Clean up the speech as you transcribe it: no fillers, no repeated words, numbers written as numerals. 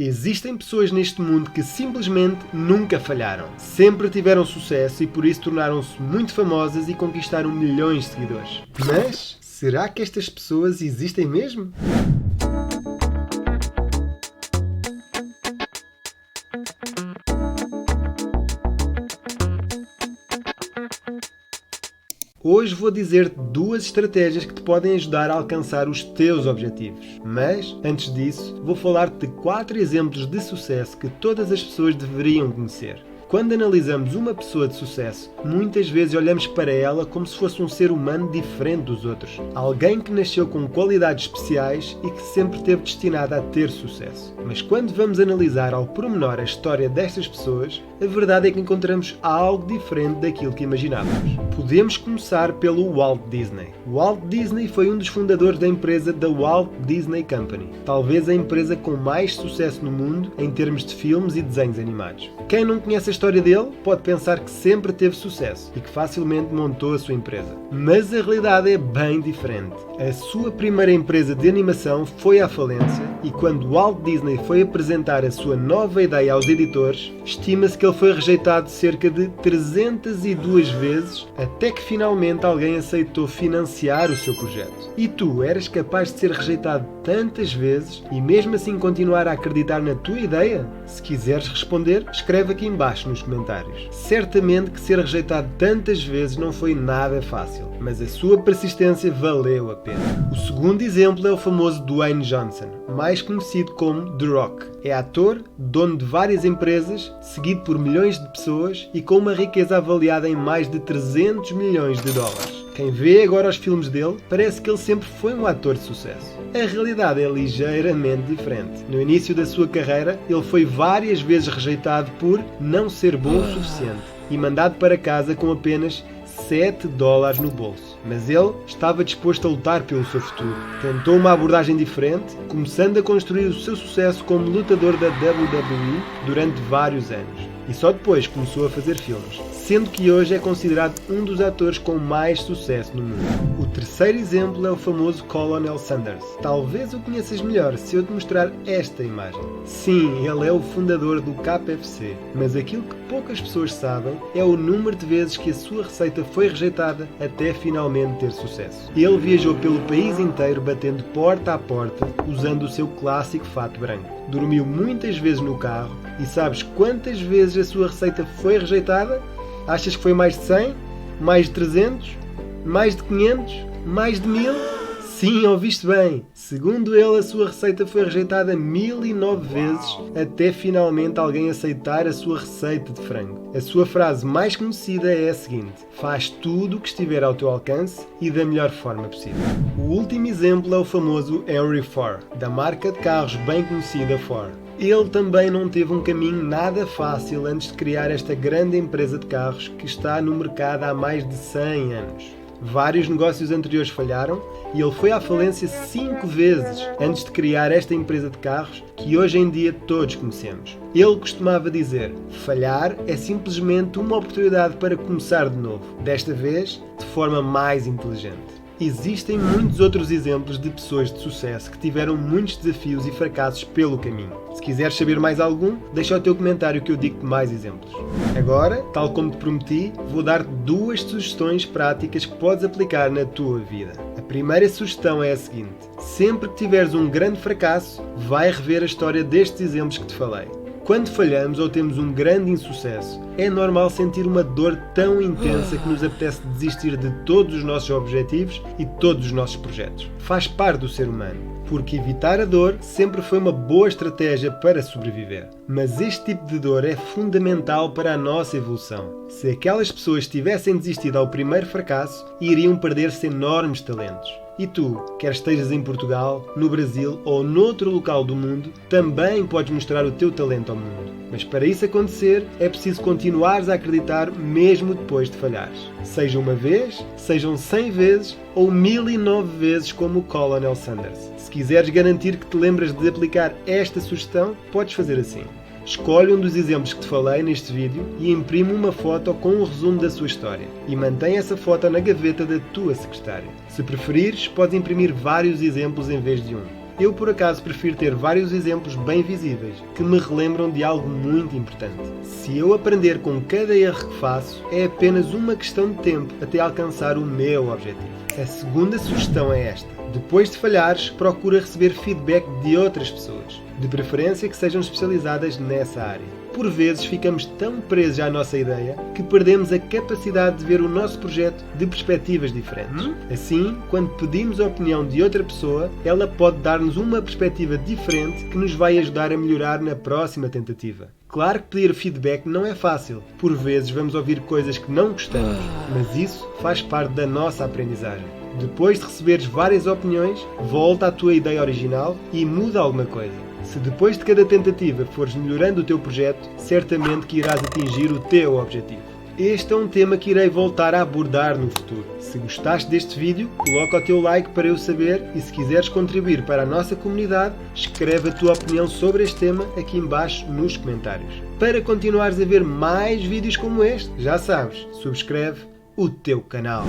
Existem pessoas neste mundo que simplesmente nunca falharam. Sempre tiveram sucesso e por isso tornaram-se muito famosas e conquistaram milhões de seguidores. Mas, será que estas pessoas existem mesmo? Hoje vou dizer-te 2 estratégias que te podem ajudar a alcançar os teus objetivos. Mas, antes disso, vou falar-te de 4 exemplos de sucesso que todas as pessoas deveriam conhecer. Quando analisamos uma pessoa de sucesso, muitas vezes olhamos para ela como se fosse um ser humano diferente dos outros. Alguém que nasceu com qualidades especiais e que sempre esteve destinado a ter sucesso. Mas quando vamos analisar ao pormenor a história destas pessoas, a verdade é que encontramos algo diferente daquilo que imaginávamos. Podemos começar pelo Walt Disney. Walt Disney foi um dos fundadores da empresa da Walt Disney Company. Talvez a empresa com mais sucesso no mundo em termos de filmes e desenhos animados. Quem não conhece a história dele pode pensar que sempre teve sucesso e que facilmente montou a sua empresa. Mas a realidade é bem diferente. A sua primeira empresa de animação foi à falência e quando Walt Disney foi apresentar a sua nova ideia aos editores, estima-se que ele foi rejeitado cerca de 302 vezes até que finalmente alguém aceitou financiar o seu projeto. E tu eras capaz de ser rejeitado tantas vezes e mesmo assim continuar a acreditar na tua ideia? Se quiseres responder, escreve aqui embaixo nos comentários. Certamente que ser rejeitado tantas vezes não foi nada fácil, mas a sua persistência valeu a pena. O segundo exemplo é o famoso Dwayne Johnson, mais conhecido como The Rock. É ator, dono de várias empresas, seguido por milhões de pessoas e com uma riqueza avaliada em mais de 300 milhões de dólares. Quem vê agora os filmes dele, parece que ele sempre foi um ator de sucesso. A realidade é ligeiramente diferente. No início da sua carreira, ele foi várias vezes rejeitado por não ser bom o suficiente e mandado para casa com apenas $7 no bolso. Mas ele estava disposto a lutar pelo seu futuro. Tentou uma abordagem diferente, começando a construir o seu sucesso como lutador da WWE durante vários anos. E só depois começou a fazer filmes, sendo que hoje é considerado um dos atores com mais sucesso no mundo. O terceiro exemplo é o famoso Colonel Sanders. Talvez o conheças melhor se eu te mostrar esta imagem. Sim, ele é o fundador do KFC, mas aquilo que poucas pessoas sabem é o número de vezes que a sua receita foi rejeitada até finalmente ter sucesso. Ele viajou pelo país inteiro batendo porta a porta usando o seu clássico fato branco. Dormiu muitas vezes no carro e sabes quantas vezes a sua receita foi rejeitada? Achas que foi mais de 100? Mais de 300? Mais de 500? Mais de 1000? Sim, ouviste bem! Segundo ele, a sua receita foi rejeitada 1009 vezes até finalmente alguém aceitar a sua receita de frango. A sua frase mais conhecida é a seguinte: faz tudo o que estiver ao teu alcance e da melhor forma possível. O último exemplo é o famoso Henry Ford, da marca de carros bem conhecida Ford. Ele também não teve um caminho nada fácil antes de criar esta grande empresa de carros que está no mercado há mais de 100 anos. Vários negócios anteriores falharam e ele foi à falência 5 vezes antes de criar esta empresa de carros que hoje em dia todos conhecemos. Ele costumava dizer: falhar é simplesmente uma oportunidade para começar de novo, desta vez de forma mais inteligente. Existem muitos outros exemplos de pessoas de sucesso que tiveram muitos desafios e fracassos pelo caminho. Se quiseres saber mais algum, deixa o teu comentário que eu digo-te mais exemplos. Agora, tal como te prometi, vou dar-te 2 sugestões práticas que podes aplicar na tua vida. A primeira sugestão é a seguinte: sempre que tiveres um grande fracasso, vai rever a história destes exemplos que te falei. Quando falhamos ou temos um grande insucesso, é normal sentir uma dor tão intensa que nos apetece desistir de todos os nossos objetivos e todos os nossos projetos. Faz parte do ser humano, porque evitar a dor sempre foi uma boa estratégia para sobreviver. Mas este tipo de dor é fundamental para a nossa evolução. Se aquelas pessoas tivessem desistido ao primeiro fracasso, iriam perder-se enormes talentos. E tu, quer estejas em Portugal, no Brasil ou noutro local do mundo, também podes mostrar o teu talento ao mundo. Mas para isso acontecer, é preciso continuares a acreditar mesmo depois de falhares. Seja uma vez, sejam 100 vezes ou 1009 vezes como o Colonel Sanders. Se quiseres garantir que te lembras de aplicar esta sugestão, podes fazer assim. Escolhe um dos exemplos que te falei neste vídeo e imprime uma foto com um resumo da sua história. E mantém essa foto na gaveta da tua secretária. Se preferires, podes imprimir vários exemplos em vez de um. Eu, por acaso, prefiro ter vários exemplos bem visíveis, que me relembram de algo muito importante. Se eu aprender com cada erro que faço, é apenas uma questão de tempo até alcançar o meu objetivo. A segunda sugestão é esta. Depois de falhares, procura receber feedback de outras pessoas, de preferência que sejam especializadas nessa área. Por vezes ficamos tão presos à nossa ideia que perdemos a capacidade de ver o nosso projeto de perspectivas diferentes. Assim, quando pedimos a opinião de outra pessoa, ela pode dar-nos uma perspectiva diferente que nos vai ajudar a melhorar na próxima tentativa. Claro que pedir feedback não é fácil. Por vezes vamos ouvir coisas que não gostamos, mas isso faz parte da nossa aprendizagem. Depois de receberes várias opiniões, volta à tua ideia original e muda alguma coisa. Se depois de cada tentativa fores melhorando o teu projeto, certamente que irás atingir o teu objetivo. Este é um tema que irei voltar a abordar no futuro. Se gostaste deste vídeo, coloca o teu like para eu saber e se quiseres contribuir para a nossa comunidade, escreve a tua opinião sobre este tema aqui embaixo nos comentários. Para continuares a ver mais vídeos como este, já sabes, subscreve o teu canal.